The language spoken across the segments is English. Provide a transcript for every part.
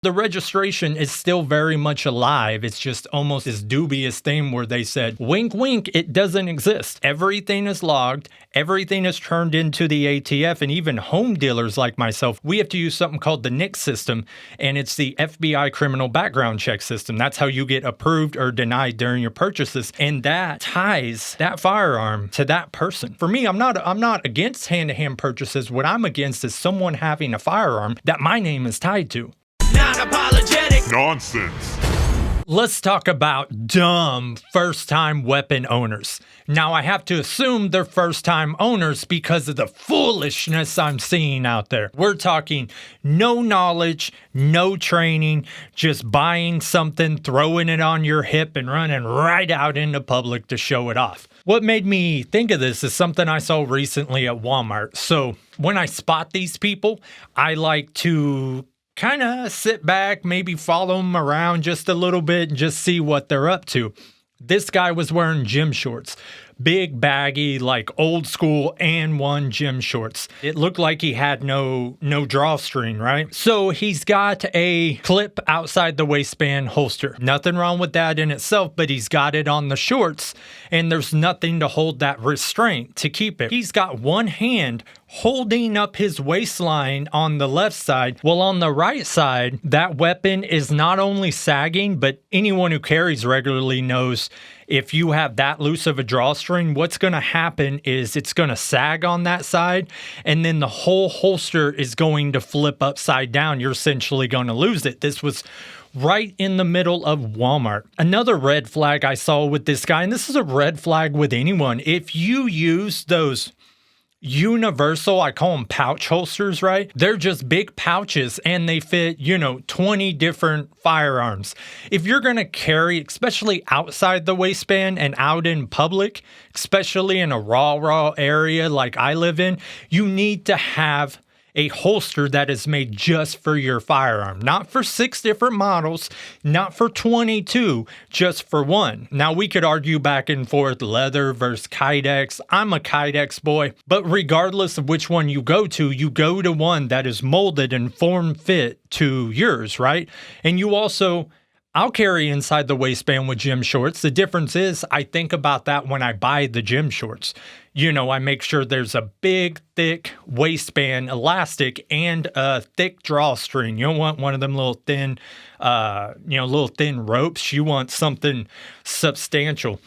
The registration is still very much alive. It's just almost this dubious thing where they said, wink, wink, it doesn't exist. Everything is logged. Everything is turned into the ATF. And even home dealers like myself, we have to use something called the NICS system. And it's the FBI criminal background check system. That's how you get approved or denied during your purchases. And that ties that firearm to that person. For me, I'm not against hand-to-hand purchases. What I'm against is someone having a firearm that my name is tied to. Non-apologetic Nonsense. Let's talk about dumb first-time weapon owners. Now, I have to assume they're first-time owners because of the foolishness I'm seeing out there. We're talking no knowledge, no training, just buying something, throwing it on your hip, and running right out into public to show it off. What made me think of this is something I saw recently at Walmart. So when I spot these people, I like to kind of sit back, maybe follow them around just a little bit and just see what they're up to. This guy was wearing gym shorts, big baggy, like old school and one gym shorts. It looked like he had no drawstring, right? So he's got a clip outside the waistband holster. Nothing wrong with that in itself, but he's got it on the shorts and there's nothing to hold that restraint to keep it. He's got one hand holding up his waistline on the left side, while on the right side, that weapon is not only sagging, but anyone who carries regularly knows if you have that loose of a drawstring, what's going to happen is it's going to sag on that side, and then the whole holster is going to flip upside down. You're essentially going to lose it. This was right in the middle of Walmart. Another red flag I saw with this guy, and this is a red flag with anyone, if you use those universal, I call them pouch holsters, right? They're just big pouches and they fit, 20 different firearms. If you're going to carry, especially outside the waistband and out in public, especially in a raw area like I live in, you need to have a holster that is made just for your firearm, not for 6 different models, not for 22, just for one. Now we could argue back and forth, leather versus Kydex. I'm a Kydex boy, but regardless of which one you go to one that is molded and form fit to yours, right? And you also, I'll carry inside the waistband with gym shorts. The difference is I think about that when I buy the gym shorts. I make sure there's a big, thick waistband elastic and a thick drawstring. You don't want one of them little thin ropes. You want something substantial.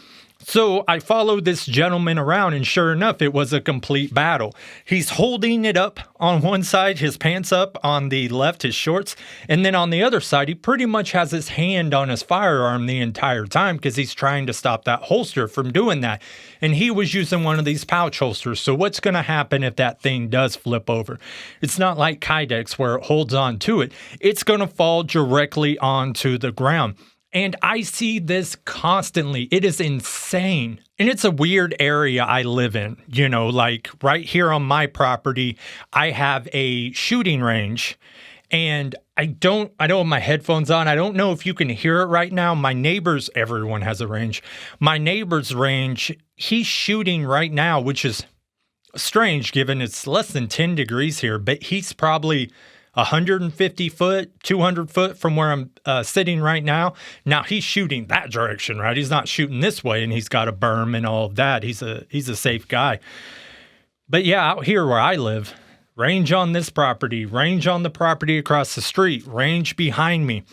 So I followed this gentleman around, and sure enough, it was a complete battle. He's holding it up on one side, his pants up on the left, his shorts, and then on the other side, he pretty much has his hand on his firearm the entire time because he's trying to stop that holster from doing that. And he was using one of these pouch holsters. So what's going to happen if that thing does flip over? It's not like Kydex where it holds on to it. It's going to fall directly onto the ground. And I see this constantly. It is insane. And it's a weird area I live in. Like right here on my property, I have a shooting range. And I don't have my headphones on. I don't know if you can hear it right now. Everyone has a range. My neighbor's range, he's shooting right now, which is strange given it's less than 10 degrees here, but he's probably 150 foot, 200 foot from where I'm sitting right now. Now he's shooting that direction, right? He's not shooting this way, and he's got a berm and all of that. He's a safe guy. But yeah, out here where I live, range on this property, range on the property across the street, range behind me.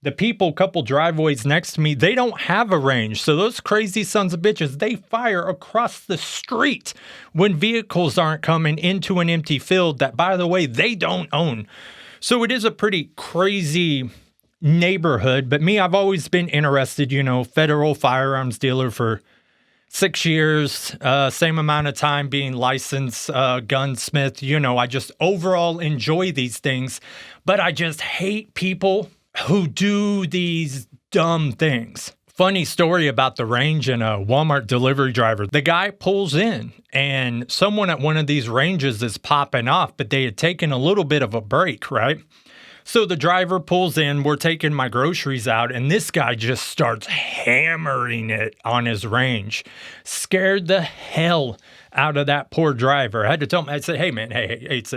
The people, couple driveways next to me, they don't have a range. So those crazy sons of bitches, they fire across the street when vehicles aren't coming into an empty field that, by the way, they don't own. So it is a pretty crazy neighborhood. But me, I've always been interested, federal firearms dealer for 6 years, same amount of time being licensed gunsmith. I just overall enjoy these things. But I just hate people who do these dumb things. Funny story about the range and a Walmart delivery driver. The guy pulls in and someone at one of these ranges is popping off, but they had taken a little bit of a break, right? So the driver pulls in, we're taking my groceries out, and this guy just starts hammering it on his range. Scared the hell out of that poor driver. I had to tell him, I said, hey man, hey, it's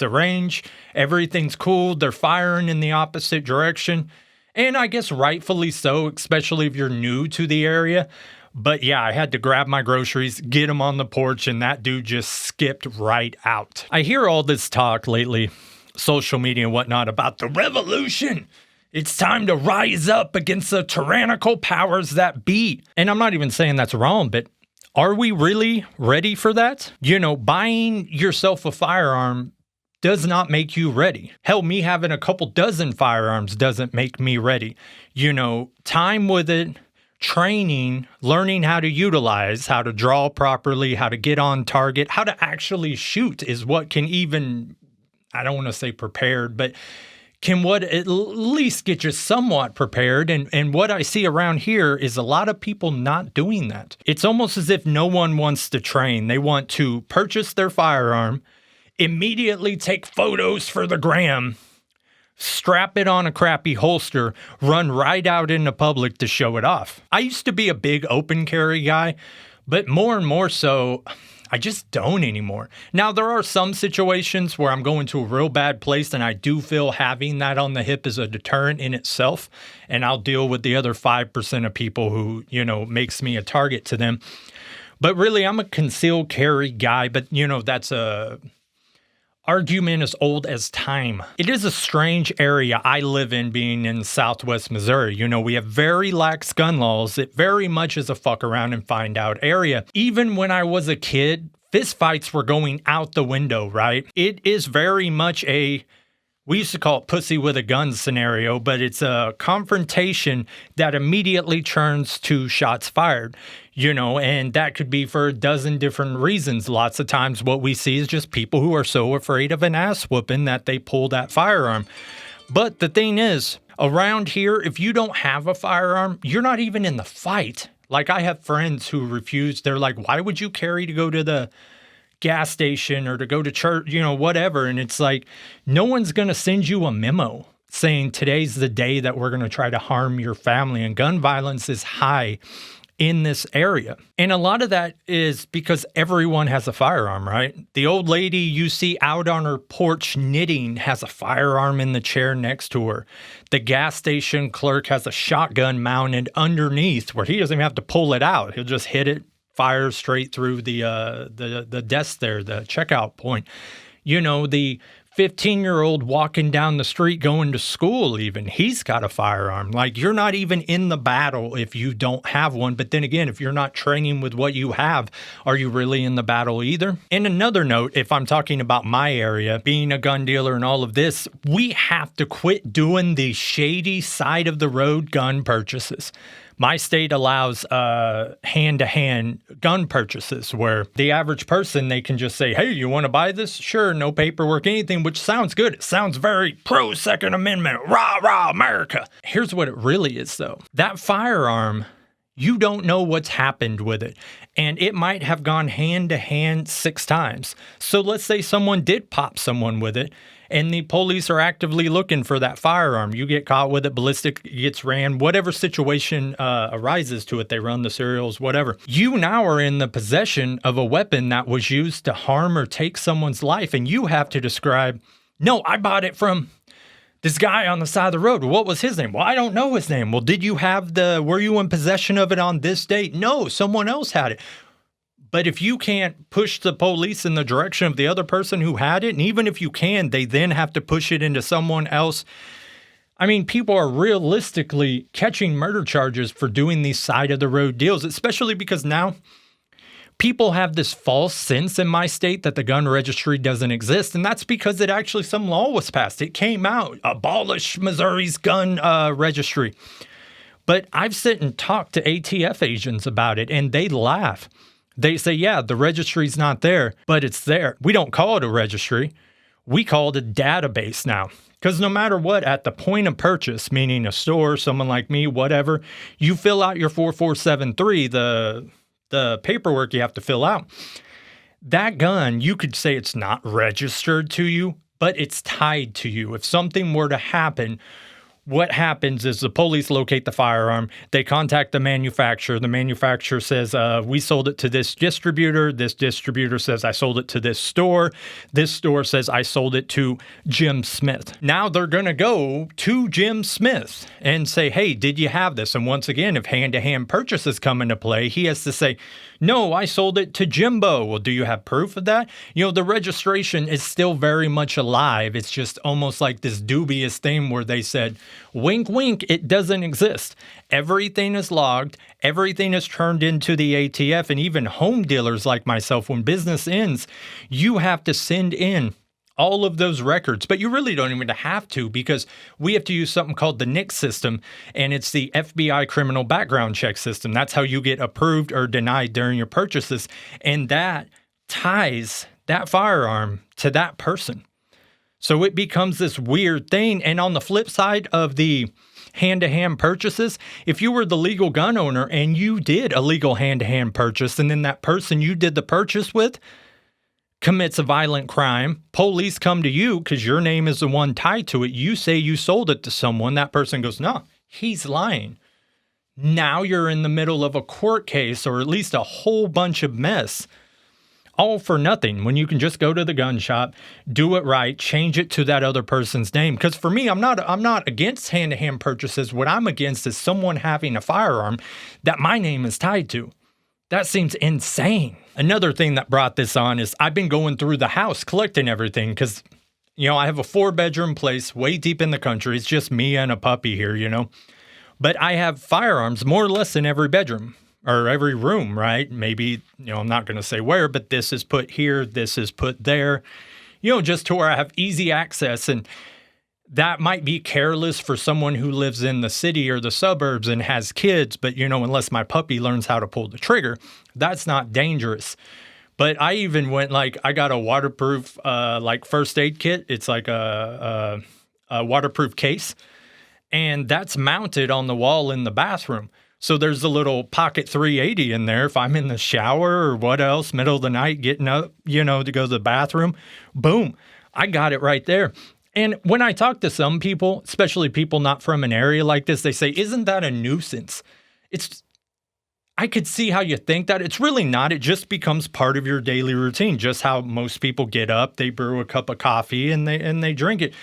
a range. Everything's cool. They're firing in the opposite direction. And I guess rightfully so, especially if you're new to the area. But yeah, I had to grab my groceries, get them on the porch, and that dude just skipped right out. I hear all this talk lately, social media and whatnot, about the revolution. It's time to rise up against the tyrannical powers that be. And I'm not even saying that's wrong, but are we really ready for that? You know, buying yourself a firearm does not make you ready. Hell, me having a couple dozen firearms doesn't make me ready. You know, time with it, training, learning how to utilize, how to draw properly, how to get on target, how to actually shoot is what can even, I don't want to say prepared, but can what at least get you somewhat prepared. And what I see around here is a lot of people not doing that. It's almost as if no one wants to train. They want to purchase their firearm, immediately take photos for the gram, strap it on a crappy holster, run right out into public to show it off. I used to be a big open carry guy, but more and more so, I just don't anymore. Now, there are some situations where I'm going to a real bad place and I do feel having that on the hip is a deterrent in itself, and I'll deal with the other 5% of people who, you know, makes me a target to them. But really, I'm a concealed carry guy, but, you know, that's a argument as old as time. It is a strange area I live in, being in Southwest Missouri. You know, we have very lax gun laws. It very much is a fuck around and find out area. Even when I was a kid, fist fights were going out the window, right? It is very much we used to call it pussy with a gun scenario, but it's a confrontation that immediately turns to shots fired, you know, and that could be for a dozen different reasons. Lots of times what we see is just people who are so afraid of an ass whooping that they pull that firearm. But the thing is, around here, if you don't have a firearm, you're not even in the fight. Like, I have friends who refuse. They're like, why would you carry to go to the gas station or to go to church, you know, whatever. And it's like, no one's going to send you a memo saying today's the day that we're going to try to harm your family. And gun violence is high in this area. And a lot of that is because everyone has a firearm, right? The old lady you see out on her porch knitting has a firearm in the chair next to her. The gas station clerk has a shotgun mounted underneath where he doesn't even have to pull it out. He'll just hit it, fire straight through the desk there, the checkout point. You know, the 15-year-old walking down the street going to school even, he's got a firearm. Like, you're not even in the battle if you don't have one. But then again, if you're not training with what you have, are you really in the battle either? And another note, if I'm talking about my area, being a gun dealer and all of this, we have to quit doing the shady side of the road gun purchases. My state allows hand-to-hand gun purchases where the average person, they can just say, hey, you want to buy this? Sure, no paperwork, anything, which sounds good. It sounds very pro-Second Amendment, rah, rah, America. Here's what it really is, though. That firearm, you don't know what's happened with it. And it might have gone hand-to-hand 6 times. So let's say someone did pop someone with it, and the police are actively looking for that firearm. You get caught with it, ballistic gets ran, whatever situation arises to it, they run the serials, whatever. You now are in the possession of a weapon that was used to harm or take someone's life, and you have to describe, no, I bought it from this guy on the side of the road. What was his name? Well, I don't know his name. Well, were you in possession of it on this date? No, someone else had it. But if you can't push the police in the direction of the other person who had it, and even if you can, they then have to push it into someone else. I mean, people are realistically catching murder charges for doing these side-of-the-road deals, especially because now people have this false sense in my state that the gun registry doesn't exist, and that's because some law was passed. It came out, abolish Missouri's gun registry. But I've sit and talked to ATF agents about it, and they laugh. They say, yeah, the registry's not there, but it's there. We don't call it a registry. We call it a database now. Because no matter what, at the point of purchase, meaning a store, someone like me, whatever, you fill out your 4473, the paperwork you have to fill out. That gun, you could say it's not registered to you, but it's tied to you. If something were to happen, what happens is the police locate the firearm. They contact the manufacturer. The manufacturer says, we sold it to this distributor. This distributor says, I sold it to this store. This store says, I sold it to Jim Smith. Now they're going to go to Jim Smith and say, hey, did you have this? And once again, if hand-to-hand purchases come into play, he has to say, no, I sold it to Jimbo. Well, do you have proof of that? The registration is still very much alive. It's just almost like this dubious thing where they said, wink, wink, it doesn't exist. Everything is logged. Everything is turned into the ATF. And even home dealers like myself, when business ends, you have to send in all of those records, but you really don't even have to, because we have to use something called the NICS system, and it's the FBI criminal background check system. That's how you get approved or denied during your purchases, and that ties that firearm to that person. So it becomes this weird thing. And on the flip side of the hand-to-hand purchases, if you were the legal gun owner and you did a legal hand-to-hand purchase, and then that person you did the purchase with commits a violent crime, police come to you because your name is the one tied to it. You say you sold it to someone. That person goes, no, he's lying. Now you're in the middle of a court case, or at least a whole bunch of mess, all for nothing, when you can just go to the gun shop, do it right, change it to that other person's name. Because for me, I'm not against hand-to-hand purchases. What I'm against is someone having a firearm that my name is tied to. That seems insane. Another thing that brought this on is I've been going through the house collecting everything because, I have a 4-bedroom place way deep in the country. It's just me and a puppy here. But I have firearms more or less in every bedroom or every room, right? Maybe, I'm not going to say where, but this is put here, this is put there, just to where I have easy access. And that might be careless for someone who lives in the city or the suburbs and has kids, but unless my puppy learns how to pull the trigger, that's not dangerous. But I even went I got a waterproof first aid kit. It's like a waterproof case, and that's mounted on the wall in the bathroom. So there's a little pocket 380 in there. If I'm in the shower or what else, middle of the night, getting up, to go to the bathroom, boom, I got it right there. And when I talk to some people, especially people not from an area like this, they say, isn't that a nuisance? I could see how you think that. It's really not. It just becomes part of your daily routine. Just how most people get up, they brew a cup of coffee and they drink it.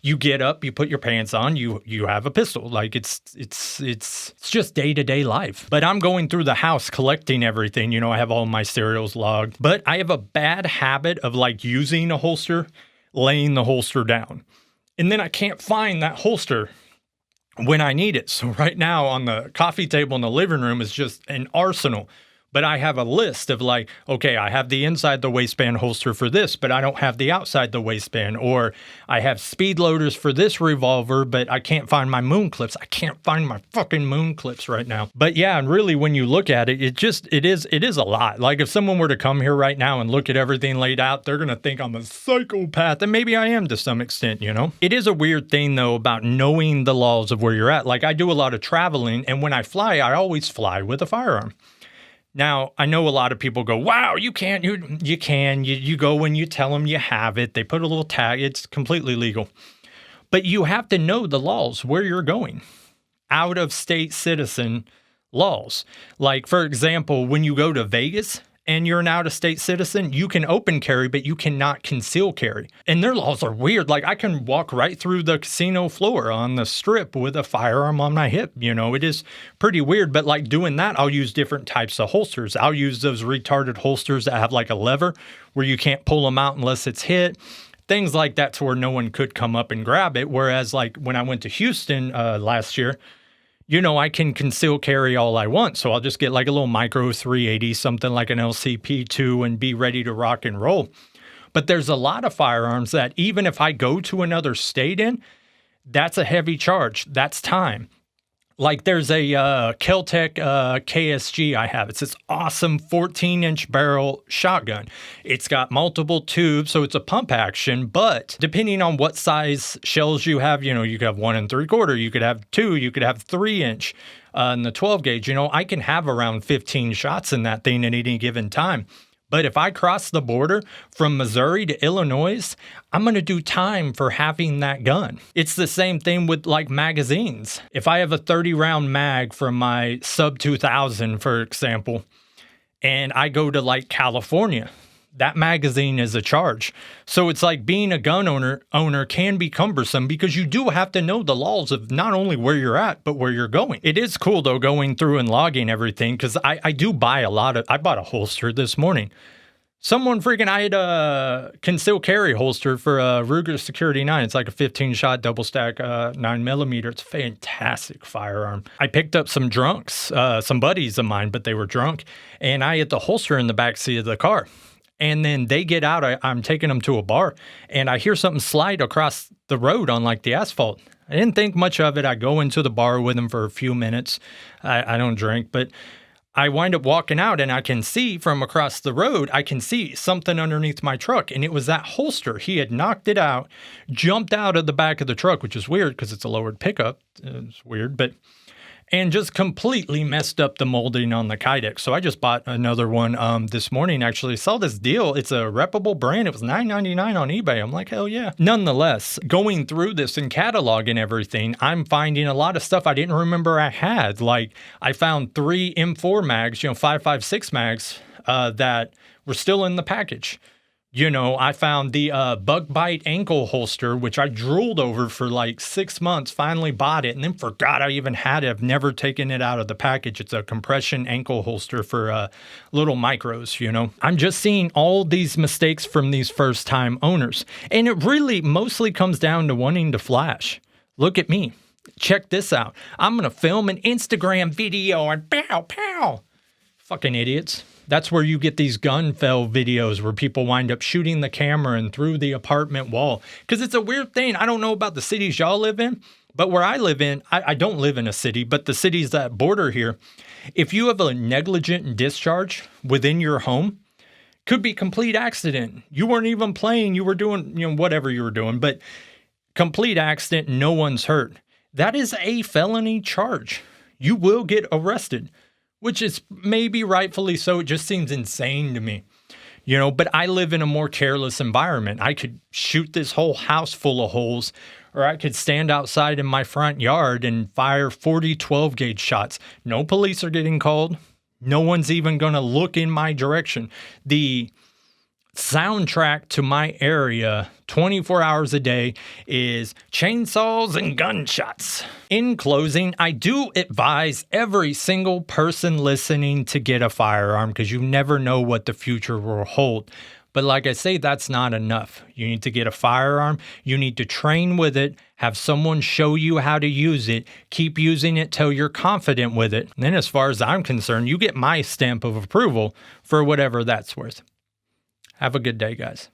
You get up, you put your pants on, you have a pistol. It's just day-to-day life. But I'm going through the house collecting everything. I have all my serials logged. But I have a bad habit of using a holster, laying the holster down. And then I can't find that holster when I need it. So right now on the coffee table in the living room is just an arsenal. But I have a list of okay, I have the inside the waistband holster for this, but I don't have the outside the waistband. Or I have speed loaders for this revolver, but I can't find my moon clips. I can't find my fucking moon clips right now. But yeah, and really when you look at it, it is a lot. If someone were to come here right now and look at everything laid out, they're going to think I'm a psychopath. And maybe I am to some extent, It is a weird thing though about knowing the laws of where you're at. I do a lot of traveling, and when I fly, I always fly with a firearm. Now, I know a lot of people go, wow, you can't, you can, you go when you tell them you have it. They put a little tag. It's completely legal. But you have to know the laws where you're going. Out-of-state citizen laws. For example, when you go to Vegas and you're an out-of-state citizen, you can open carry, but you cannot conceal carry. And their laws are weird. I can walk right through the casino floor on the strip with a firearm on my hip. It is pretty weird. But doing that, I'll use different types of holsters. I'll use those retarded holsters that have a lever where you can't pull them out unless it's hit. Things like that to where no one could come up and grab it. Whereas when I went to Houston last year, I can conceal carry all I want. So I'll just get a little micro 380, something like an LCP2, and be ready to rock and roll. But there's a lot of firearms that even if I go to another state that's a heavy charge. That's time. There's a Kel-Tec KSG I have. It's this awesome 14-inch barrel shotgun. It's got multiple tubes, so it's a pump action. But depending on what size shells you have, you could have 1 3/4, you could have 2, you could have 3-inch. In the 12 gauge, I can have around 15 shots in that thing at any given time. But if I cross the border from Missouri to Illinois, I'm going to do time for having that gun. It's the same thing with like magazines. If I have a 30-round mag from my sub 2000, for example, and I go to like California, that magazine is a charge. So it's like being a gun owner can be cumbersome because you do have to know the laws of not only where you're at, but where you're going. It is cool though, going through and logging everything, because I do buy I bought a holster this morning. I had a concealed carry holster for a Ruger Security 9. It's like a 15-shot double stack 9mm. It's a fantastic firearm. I picked up some drunks, some buddies of mine, but they were drunk, and I had the holster in the backseat of the car. And then they get out, I'm taking them to a bar, and I hear something slide across the road on like the asphalt. I didn't think much of it. I go into the bar with them for a few minutes. I don't drink, but I wind up walking out, and I can see from across the road, I can see something underneath my truck, and it was that holster. He had knocked it out, jumped out of the back of the truck, which is weird because it's a lowered pickup. It's weird, and just completely messed up the molding on the Kydex. So I just bought another one this morning, actually. Saw this deal. It's a reputable brand. It was $9.99 on eBay. I'm like, hell yeah. Nonetheless, going through this and cataloging everything, I'm finding a lot of stuff I didn't remember I had. Like, I found 3 M4 mags, 5.56 mags that were still in the package. I found the bug bite ankle holster, which I drooled over for like 6 months, finally bought it, and then forgot I even had it. I've never taken it out of the package. It's a compression ankle holster for little micros, I'm just seeing all these mistakes from these first-time owners. And it really mostly comes down to wanting to flash. Look at me. Check this out. I'm going to film an Instagram video and pow, pow. Fucking idiots. That's where you get these gun fell videos where people wind up shooting the camera and through the apartment wall. Because it's a weird thing. I don't know about the cities y'all live in, but where I live in, I don't live in a city, but the cities that border here, if you have a negligent discharge within your home, could be complete accident. You weren't even playing. You were doing, whatever you were doing, but complete accident, no one's hurt. That is a felony charge. You will get arrested. Which is maybe rightfully so. It just seems insane to me, but I live in a more careless environment. I could shoot this whole house full of holes, or I could stand outside in my front yard and fire 40 12-gauge shots. No police are getting called. No one's even going to look in my direction. The soundtrack to my area 24 hours a day is chainsaws and gunshots. In closing, I do advise every single person listening to get a firearm because you never know what the future will hold. But like I say, that's not enough. You need to get a firearm. You need to train with it, have someone show you how to use it, keep using it till you're confident with it. And then as far as I'm concerned, you get my stamp of approval for whatever that's worth. Have a good day, guys.